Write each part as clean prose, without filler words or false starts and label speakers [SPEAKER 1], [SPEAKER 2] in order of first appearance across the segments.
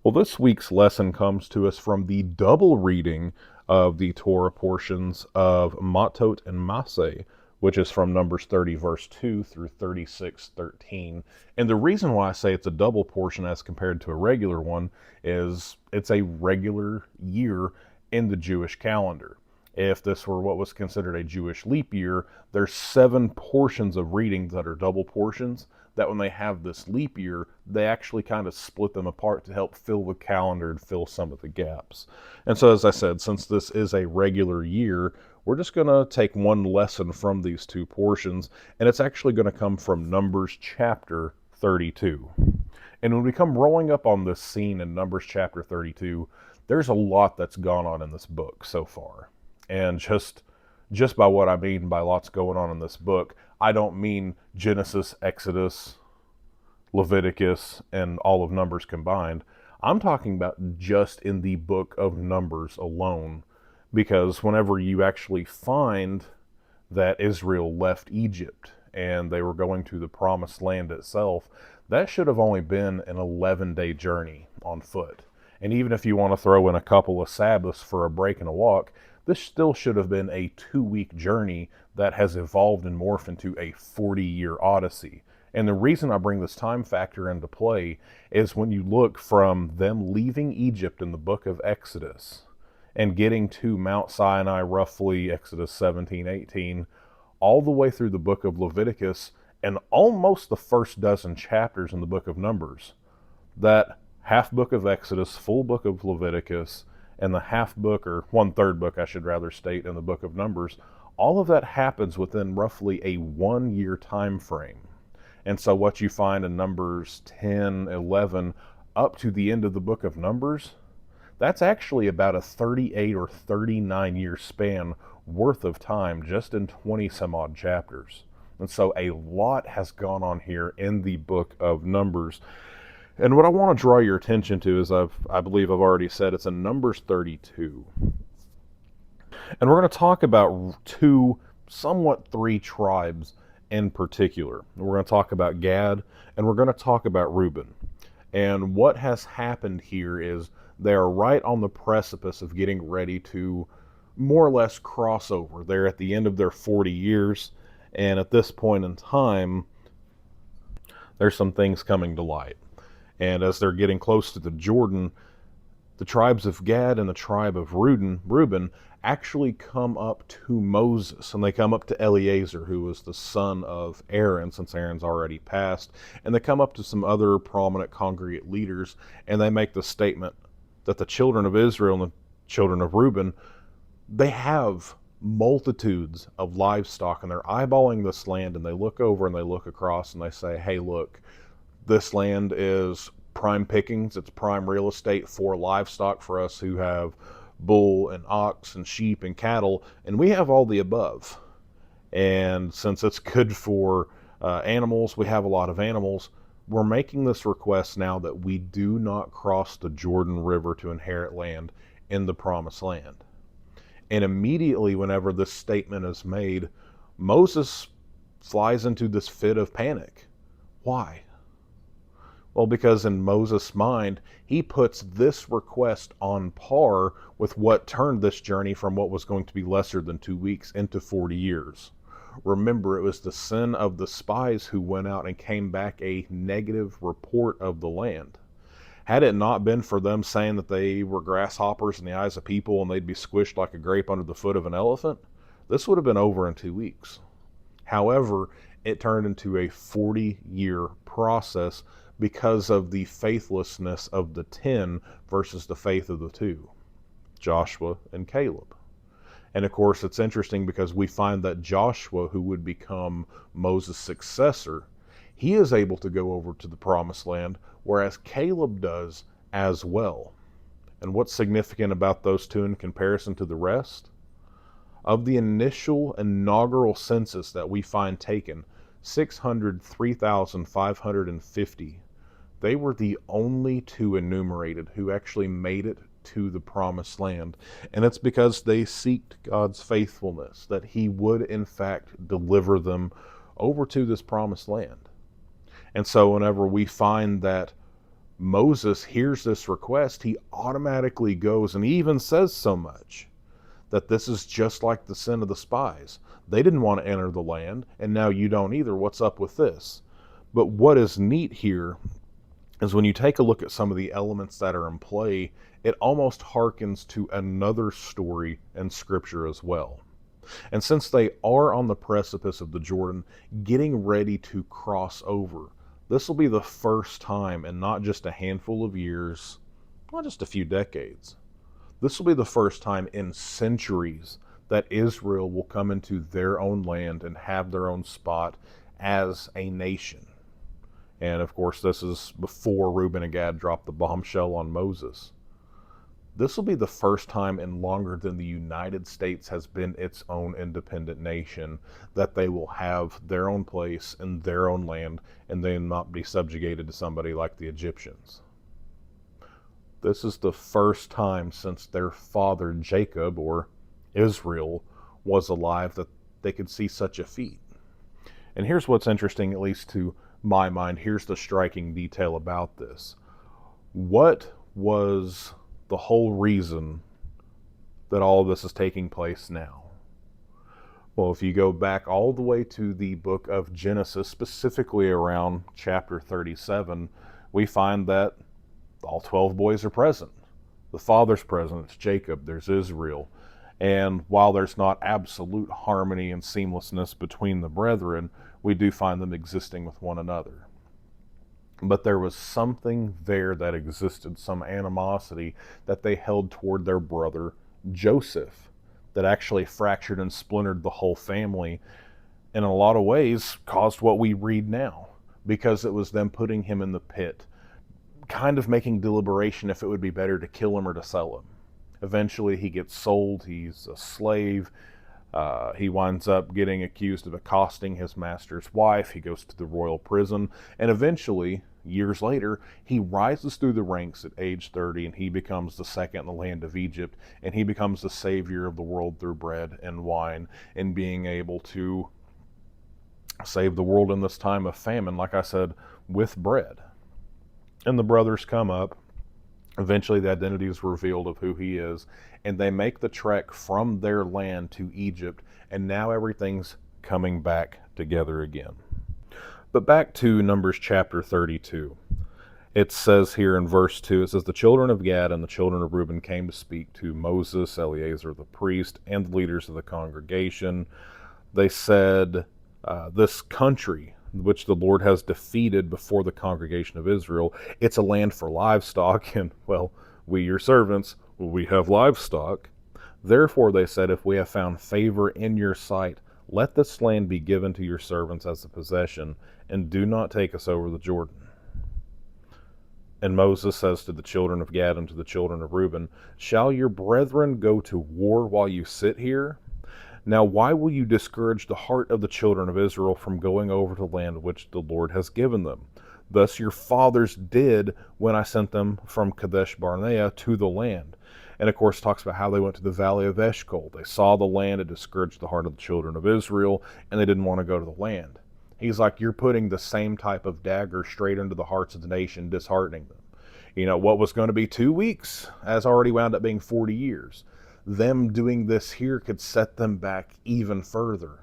[SPEAKER 1] Well, this week's lesson comes to us from the double reading of the Torah portions of Matot and Maseh, which is from Numbers 30, verse 2 through 36:13. And the reason why I say it's a double portion as compared to a regular one is it's a regular year in the Jewish calendar. If this were what was considered a Jewish leap year, there's 7 portions of readings that are double portions, that when they have this leap year, they actually kind of split them apart to help fill the calendar and fill some of the gaps. And so, as I said, since this is a regular year, we're just going to take one lesson from these 2 portions, and it's actually going to come from Numbers chapter 32. And when we come rolling up on this scene in Numbers chapter 32, there's a lot that's gone on in this book so far. And just by what I mean by lots going on in this book, I don't mean Genesis, Exodus, Leviticus, and all of Numbers combined. I'm talking about just in the book of Numbers alone. Because whenever you actually find that Israel left Egypt and they were going to the promised land itself, that should have only been an 11-day journey on foot. And even if you want to throw in a couple of Sabbaths for a break and a walk, this still should have been a 2-week journey that has evolved and morphed into a 40-year odyssey. And the reason I bring this time factor into play is when you look from them leaving Egypt in the book of Exodus and getting to Mount Sinai, roughly Exodus 17:18, all the way through the book of Leviticus and almost the first dozen chapters in the book of Numbers, that half book of Exodus, full book of Leviticus, and the half book, or 1/3 book I should rather state, in the book of Numbers, all of that happens within roughly a 1-year time frame. And so what you find in Numbers 10, 11, up to the end of the book of Numbers, that's actually about a 38 or 39-year span worth of time just in 20 some odd chapters. And so a lot has gone on here in the book of Numbers. And what I want to draw your attention to is, I believe I've already said, it's in Numbers 32. And we're going to talk about 3 tribes in particular. We're going to talk about Gad, and we're going to talk about Reuben. And what has happened here is they are right on the precipice of getting ready to more or less cross over. They're at the end of their 40 years, and at this point in time, there's some things coming to light. And as they're getting close to the Jordan, the tribes of Gad and the tribe of Reuben actually come up to Moses, and they come up to Eleazar, who was the son of Aaron, since Aaron's already passed, and they come up to some other prominent congregate leaders, and they make the statement that the children of Israel and the children of Reuben, they have multitudes of livestock, and they're eyeballing this land, and they look over and they look across and they say, hey, look, this land is prime pickings. It's prime real estate for livestock for us who have bull and ox and sheep and cattle, and we have all the above. And since it's good for animals, we have a lot of animals. We're making this request now that we do not cross the Jordan River to inherit land in the promised land. And immediately whenever this statement is made, Moses flies into this fit of panic. Why? Well, because in Moses' mind, he puts this request on par with what turned this journey from what was going to be lesser than 2 weeks into 40 years. Remember, it was the sin of the spies who went out and came back a negative report of the land. Had it not been for them saying that they were grasshoppers in the eyes of people and they'd be squished like a grape under the foot of an elephant, this would have been over in 2 weeks. However, it turned into a 40-year process because of the faithlessness of the 10 versus the faith of the 2, Joshua and Caleb. And of course, it's interesting because we find that Joshua, who would become Moses' successor, he is able to go over to the promised land, whereas Caleb does as well. And what's significant about those 2 in comparison to the rest? Of the initial inaugural census that we find taken, 603,550, they were the only 2 enumerated who actually made it to the promised land. And it's because they seeked God's faithfulness, that he would in fact deliver them over to this promised land. And so whenever we find that Moses hears this request, he automatically goes, and he even says so much, that this is just like the sin of the spies. They didn't want to enter the land, and now you don't either. What's up with this? But what is neat here is when you take a look at some of the elements that are in play, it almost harkens to another story in Scripture as well. And since they are on the precipice of the Jordan, getting ready to cross over, this will be the first time in not just a handful of years, not just a few decades. This will be the first time in centuries that Israel will come into their own land and have their own spot as a nation. And of course, this is before Reuben and Gad dropped the bombshell on Moses. This will be the first time in longer than the United States has been its own independent nation that they will have their own place in their own land, and they will not be subjugated to somebody like the Egyptians. This is the first time since their father Jacob, or Israel, was alive that they could see such a feat. And here's what's interesting, at least to my mind. Here's the striking detail about this. What was the whole reason that all of this is taking place now? Well, if you go back all the way to the book of Genesis, specifically around chapter 37, we find that all 12 boys are present. The father's present, it's Jacob, there's Israel. And while there's not absolute harmony and seamlessness between the brethren, we do find them existing with one another. But there was something there that existed, some animosity that they held toward their brother Joseph, that actually fractured and splintered the whole family, and in a lot of ways caused what we read now, because it was them putting him in the pit, kind of making deliberation if it would be better to kill him or to sell him. Eventually he gets sold, he's a slave. He winds up getting accused of accosting his master's wife. He goes to the royal prison, and eventually, years later, he rises through the ranks at age 30, and he becomes the second in the land of Egypt, and he becomes the savior of the world through bread and wine, and being able to save the world in this time of famine, like I said, with bread. And the brothers come up. Eventually the identity is revealed of who he is, and they make the trek from their land to Egypt, and now everything's coming back together again. But back to Numbers chapter 32. It says here in verse 2, it says, "The children of Gad and the children of Reuben came to speak to Moses, Eleazar the priest, and the leaders of the congregation. They said, this country which the Lord has defeated before the congregation of Israel, it's a land for livestock, and, well, we your servants, we have livestock. Therefore, they said, if we have found favor in your sight, let this land be given to your servants as a possession, and do not take us over the Jordan." And Moses says to the children of Gad and to the children of Reuben, "Shall your brethren go to war while you sit here? Now why will you discourage the heart of the children of Israel from going over to the land which the Lord has given them? Thus your fathers did when I sent them from Kadesh Barnea to the land." And of course talks about how they went to the valley of Eshcol. They saw the land, it discouraged the heart of the children of Israel, and they didn't want to go to the land. He's like, you're putting the same type of dagger straight into the hearts of the nation, disheartening them. You know, what was going to be 2 weeks has already wound up being 40 years. Them doing this here could set them back even further.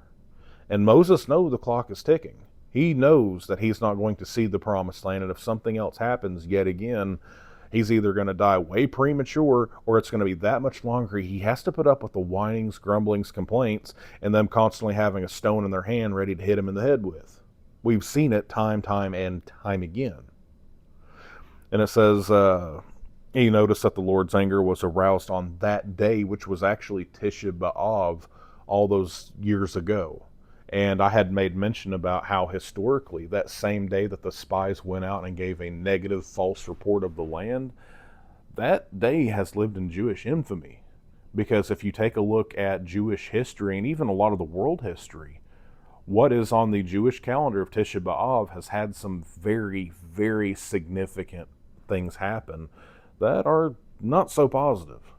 [SPEAKER 1] And Moses knows the clock is ticking. He knows that he's not going to see the promised land, and if something else happens yet again, he's either going to die way premature, or it's going to be that much longer. He has to put up with the whinings, grumblings, complaints, and them constantly having a stone in their hand ready to hit him in the head with. We've seen it time and time again. And it says, he noticed that the Lord's anger was aroused on that day, which was actually Tisha B'Av all those years ago. And I had made mention about how historically that same day that the spies went out and gave a negative false report of the land, that day has lived in Jewish infamy. Because if you take a look at Jewish history and even a lot of the world history, what is on the Jewish calendar of Tisha B'Av has had some very, very significant things happen that are not so positive.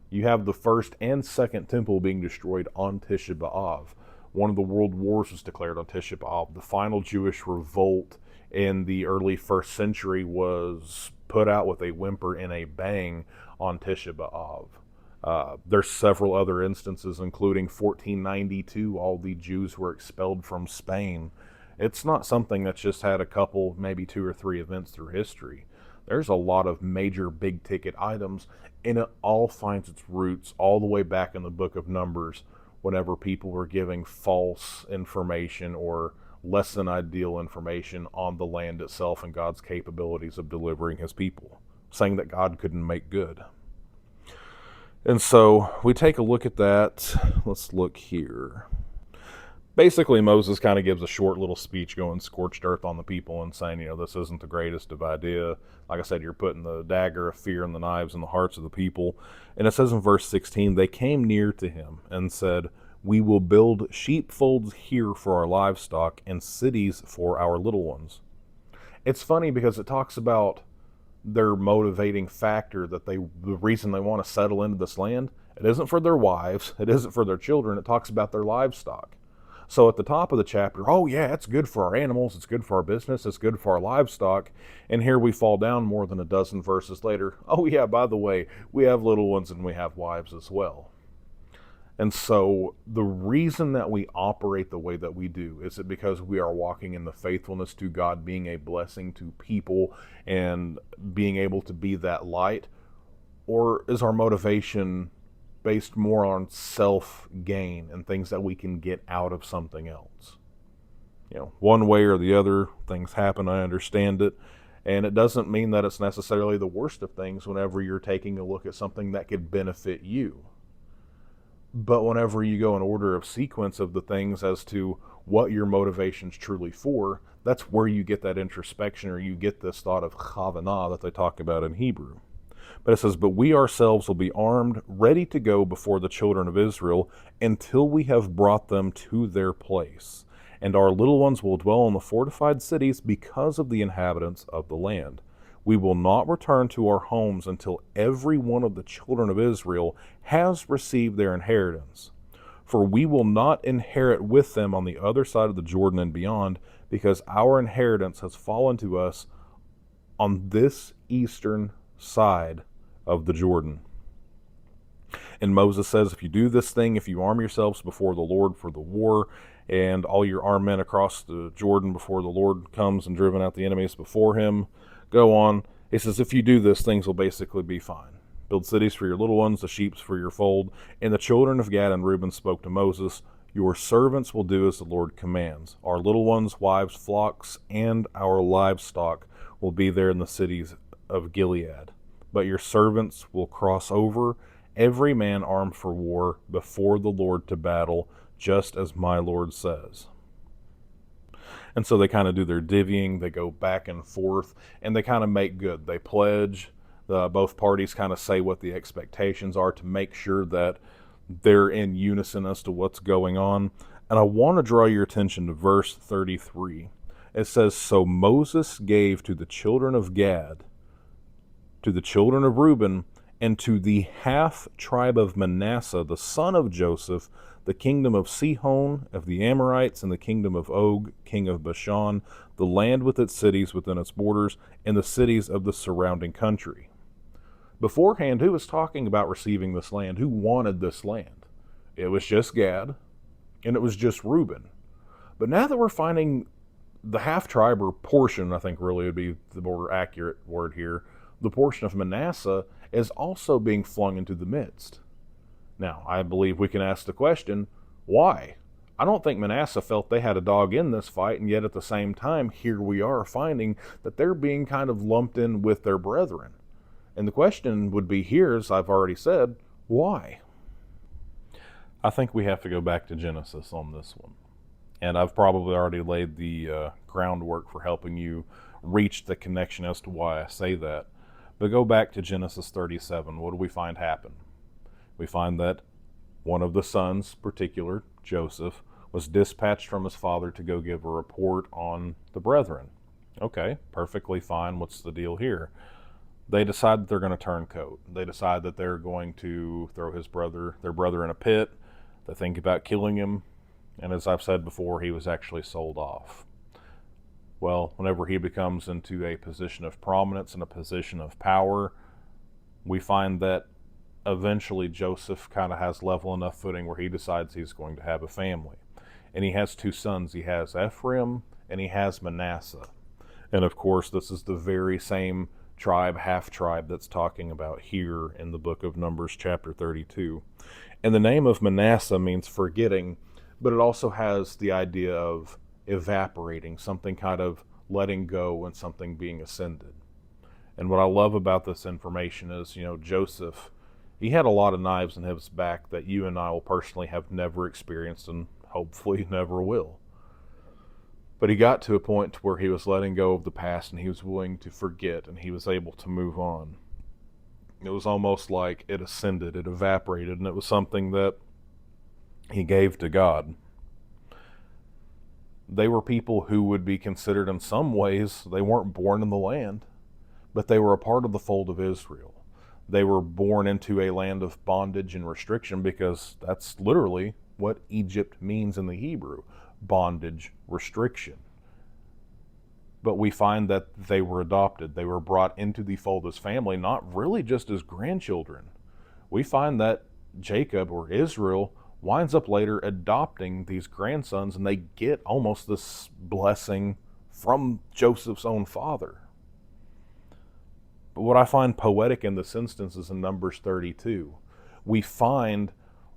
[SPEAKER 1] You have the first and second temple being destroyed on Tisha B'Av. One of the world wars was declared on Tisha B'Av. The final Jewish revolt in the early first century was put out with a whimper and a bang on Tisha B'Av. There's several other instances, including 1492, all the Jews were expelled from Spain. It's not something that's just had a couple, maybe 2 or 3 events through history. There's a lot of major big ticket items, and it all finds its roots all the way back in the book of Numbers, whenever people were giving false information or less than ideal information on the land itself and God's capabilities of delivering his people, saying that God couldn't make good. And so we take a look at that. Let's look here. Basically, Moses kind of gives a short little speech going scorched earth on the people and saying, this isn't the greatest of idea. Like I said, you're putting the dagger of fear and the knives in the hearts of the people. And it says in verse 16, they came near to him and said, we will build sheepfolds here for our livestock and cities for our little ones. It's funny because it talks about their motivating factor, that the reason they want to settle into this land, it isn't for their wives, it isn't for their children, it talks about their livestock. So at the top of the chapter, oh yeah, it's good for our animals, it's good for our business, it's good for our livestock. And here we fall down more than a dozen verses later. Oh yeah, by the way, we have little ones and we have wives as well. And so the reason that we operate the way that we do is it because we are walking in the faithfulness to God, being a blessing to people and being able to be that light? Or is our motivation based more on self-gain and things that we can get out of something else? One way or the other, things happen, I understand it. And it doesn't mean that it's necessarily the worst of things whenever you're taking a look at something that could benefit you. But whenever you go in order of sequence of the things as to what your motivation's truly for, that's where you get that introspection, or you get this thought of chavanah that they talk about in Hebrew. But it says, but we ourselves will be armed, ready to go before the children of Israel until we have brought them to their place. And our little ones will dwell in the fortified cities because of the inhabitants of the land. We will not return to our homes until every one of the children of Israel has received their inheritance. For we will not inherit with them on the other side of the Jordan and beyond, because our inheritance has fallen to us on this eastern side of the Jordan. And Moses says, if you do this thing, if you arm yourselves before the Lord for the war, and all your armed men across the Jordan before the Lord comes and driven out the enemies before him, go on. He says, if you do this, things will basically be fine. Build cities for your little ones, the sheep for your fold. And the children of Gad and Reuben spoke to Moses, your servants will do as the Lord commands. Our little ones, wives, flocks, and our livestock will be there in the cities of Gilead. But your servants will cross over, every man armed for war, before the Lord to battle, just as my Lord says. And so they kind of do their divvying, they go back and forth, and they kind of make good. They pledge, both parties kind of say what the expectations are to make sure that they're in unison as to what's going on. And I want to draw your attention to verse 33. It says, so Moses gave to the children of Gad, to the children of Reuben, and to the half tribe of Manasseh, the son of Joseph, the kingdom of Sihon, of the Amorites, and the kingdom of Og, king of Bashan, the land with its cities within its borders, and the cities of the surrounding country. Beforehand, who was talking about receiving this land? Who wanted this land? It was just Gad, and it was just Reuben. But now that we're finding the half-tribe, or portion, I think really would be the more accurate word here, the portion of Manasseh is also being flung into the midst. Now, I believe we can ask the question, why? I don't think Manasseh felt they had a dog in this fight, and yet at the same time, here we are finding that they're being kind of lumped in with their brethren. And the question would be here, as I've already said, why? I think we have to go back to Genesis on this one. And I've probably already laid the groundwork for helping you reach the connection as to why I say that. But go back to Genesis 37. What do we find happen? We find that one of the sons, particular, Joseph, was dispatched from his father to go give a report on the brethren. Okay, perfectly fine. What's the deal here? They decide that they're going to turncoat. They decide that they're going to throw their brother in a pit. They think about killing him. And as I've said before, he was actually sold off. Well, whenever he becomes into a position of prominence and a position of power, we find that eventually Joseph kind of has level enough footing where he decides he's going to have a family. And he has two sons. He has Ephraim and he has Manasseh. And of course, this is the very same tribe, half tribe, that's talking about here in the book of Numbers, chapter 32. And the name of Manasseh means forgetting, but it also has the idea of evaporating, something kind of letting go and something being ascended. And what I love about this information is, Joseph, he had a lot of knives in his back that you and I will personally have never experienced and hopefully never will. But he got to a point where he was letting go of the past and he was willing to forget and he was able to move on. It was almost like it ascended, it evaporated, and it was something that he gave to God. They were people who would be considered in some ways, they weren't born in the land, but they were a part of the fold of Israel. They were born into a land of bondage and restriction, because that's literally what Egypt means in the Hebrew. Bondage, restriction. But we find that they were adopted. They were brought into the fold as family, not really just as grandchildren. We find that Jacob, or Israel, winds up later adopting these grandsons, and they get almost this blessing from Joseph's own father. But what I find poetic in this instance is in Numbers 32. We find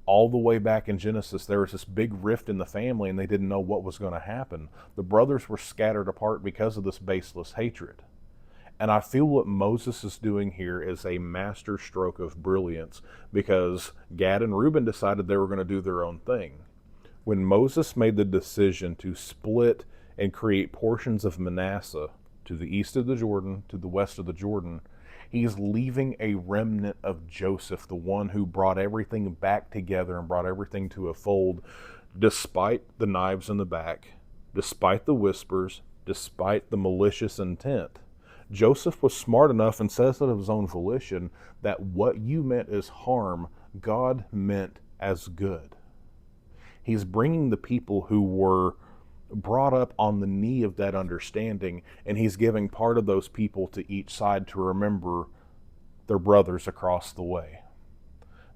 [SPEAKER 1] all the way back in Genesis, there was this big rift in the family and they didn't know what was going to happen. The brothers were scattered apart because of this baseless hatred. And I feel what Moses is doing here is a master stroke of brilliance, because Gad and Reuben decided they were going to do their own thing. When Moses made the decision to split and create portions of Manasseh to the east of the Jordan, to the west of the Jordan, he's leaving a remnant of Joseph, the one who brought everything back together and brought everything to a fold, despite the knives in the back, despite the whispers, despite the malicious intent. Joseph was smart enough and says it of his own volition that what you meant as harm, God meant as good. He's bringing the people who were brought up on the knee of that understanding, and he's giving part of those people to each side to remember their brothers across the way.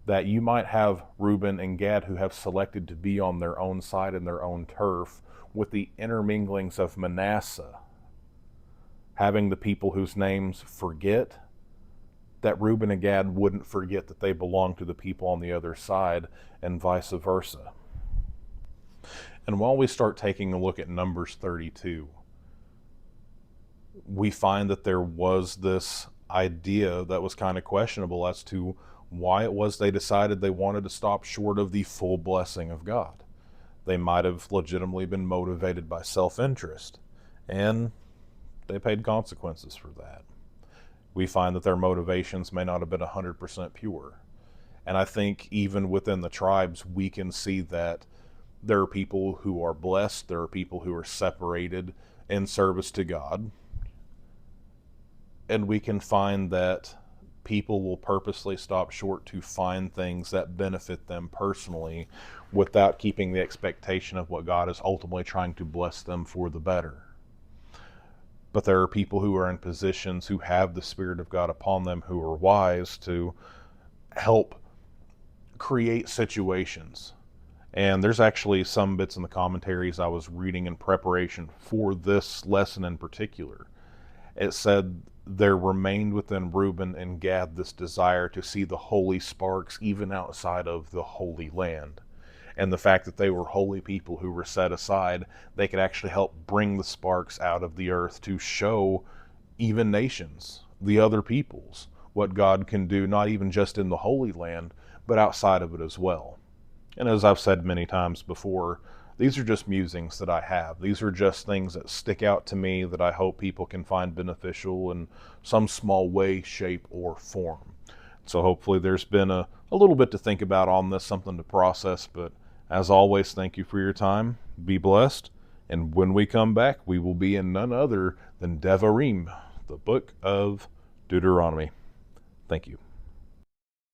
[SPEAKER 1] That you might have Reuben and Gad who have selected to be on their own side and their own turf, with the interminglings of Manasseh, having the people whose names forget, that Reuben and Gad wouldn't forget that they belong to the people on the other side, and vice versa. And while we start taking a look at Numbers 32, we find that there was this idea that was kind of questionable as to why it was they decided they wanted to stop short of the full blessing of God. They might have legitimately been motivated by self-interest, and they paid consequences for that. We find that their motivations may not have been 100% pure. And I think even within the tribes, we can see that there are people who are blessed, there are people who are separated in service to God. And we can find that people will purposely stop short to find things that benefit them personally without keeping the expectation of what God is ultimately trying to bless them for the better. But there are people who are in positions who have the Spirit of God upon them, who are wise to help create situations. And there's actually some bits in the commentaries I was reading in preparation for this lesson in particular. It said there remained within Reuben and Gad this desire to see the holy sparks even outside of the Holy Land. And the fact that they were holy people who were set aside, they could actually help bring the sparks out of the earth to show even nations, the other peoples, what God can do, not even just in the Holy Land, but outside of it as well. And as I've said many times before, these are just musings that I have. These are just things that stick out to me that I hope people can find beneficial in some small way, shape, or form. So hopefully there's been a little bit to think about on this, something to process. But as always, thank you for your time. Be blessed. And when we come back, we will be in none other than Devarim, the book of Deuteronomy. Thank you.